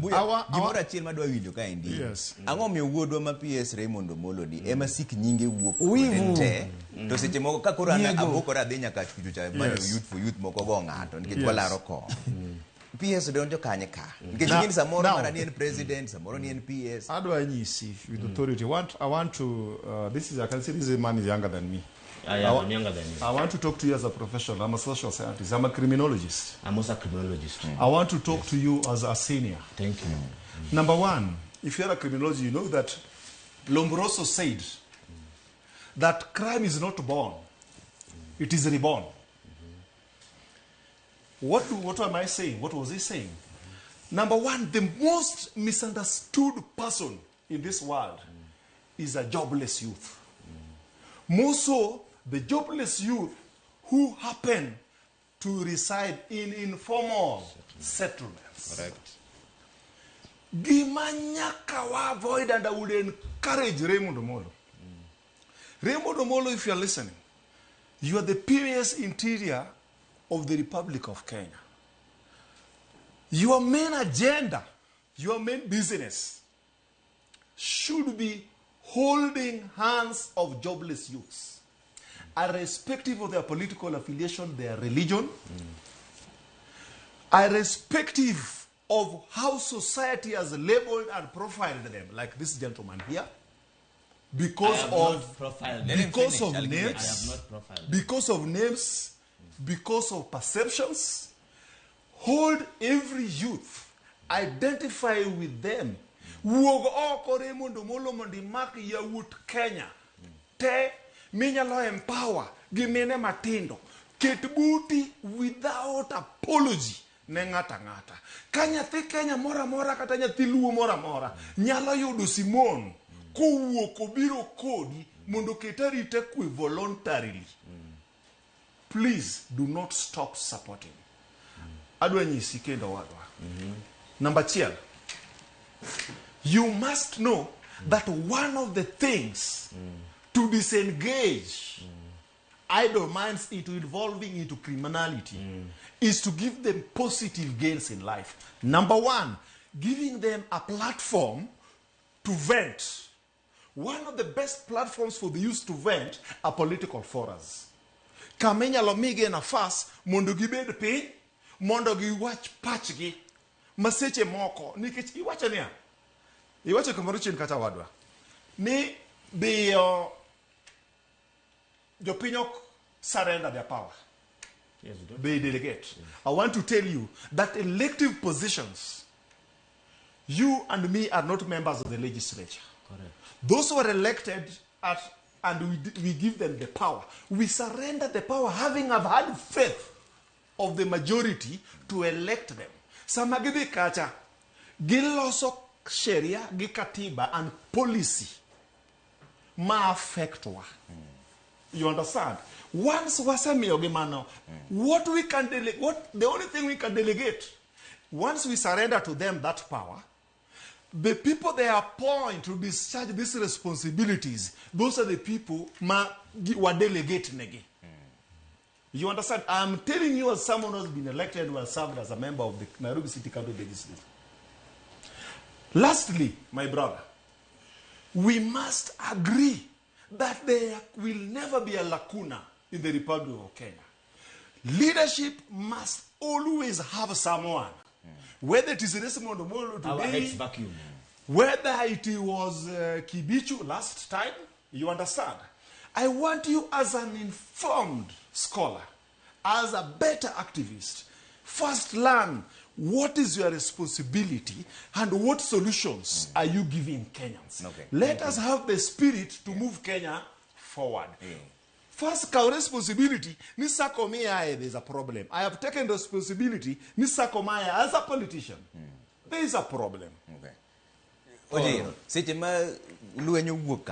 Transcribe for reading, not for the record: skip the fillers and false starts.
Obuya, gimora chiel madwa winjo ka endi. Yes. Ang'o miyo wuodwa ma PS Raymond Omollo ni ema sik nyinge wuok kuonde te. To seche moko ka koro an abokora adhi nyaka chucho cha manyo youth for youth moko go ng'ato nikech walaro ko. PS donjo kanye ka. Nikech ngin samoro mara ni en president, samoro ni en PS. How do I see with authority? I want to I can see this man is younger than me. I'm younger than you. I want to talk to you as a professional. I'm a social scientist. I'm a criminologist. I'm also a criminologist. I want to talk to you as a senior. Thank you. Number one, if you're a criminologist, you know that Lombroso said that crime is not born, it is reborn. What am I saying? What was he saying? Number one, the most misunderstood person in this world is a jobless youth. More so, the jobless youth who happen to reside in informal settlements. Correct. Gimanyaka wa avoid, and I would encourage Raymond Omollo. Raymond Omollo, if you are listening, you are the PS Interior of the Republic of Kenya. Your main agenda, your main business should be holding hands of jobless youths, irrespective of their political affiliation, their religion, irrespective of how society has labeled and profiled them, like this gentleman here, because of names, because of perceptions. Hold every youth, identify with them. Wuog oko Raymond Omollo mondo imak yawuot Kenya te minyalo empower gi mine matindo. Ket buti without apology ne ng'ata ng'ata. Ka nyathi Kenya mora mora kata nyathi Luo mora mora nyalo yudo Simon kowuok obiro kodi mondo ket arita kwe voluntarily. Please do not stop supporting. Adwa nyisi kendo wadwa. Number 12. You must know that one of the things to disengage idle minds into involving into criminality is to give them positive gains in life. Number one, giving them a platform to vent. One of the best platforms for the youth to vent are political forums. Kamenya lomige nafas mondo gibed piny, mondo giwach pachgi maseche moko nikech iwacho niya. Iwacho kamoro chien kata wadwa. Ni biyo jopiny ok surrender their power. Yes, we don't. They delegate. I want to tell you that elective positions, you and me are not members of the legislature. Correct. Those who are elected and we give them the power. We surrender the power having had faith of the majority to elect them. Samagidi kacha giloso Sharia, Gikatiba, and policy ma affect wa. You understand? Once wasami ogimano, what we can delegate, the only thing we can delegate, once we surrender to them that power, the people they appoint to discharge these responsibilities, those are the people ma wa delegate negi. You understand? I'm telling you as someone who has been elected who has served as a member of the Nairobi City Council Legislature. Lastly, my brother, we must agree that there will never be a lacuna in the Republic of Kenya. Leadership must always have someone, whether it is Raymond Omollo today, whether it was Kibichu last time, you understand? I want you as an informed scholar, as a better activist, first learn what is your responsibility and what solutions are you giving Kenyans. Okay. Let us have the spirit to move Kenya forward. First, our responsibility, Nisakomia, there's a problem. I have taken responsibility, Nisakomaya, as a politician. There is a problem. Okay. Oje, seche ma luenyo wuok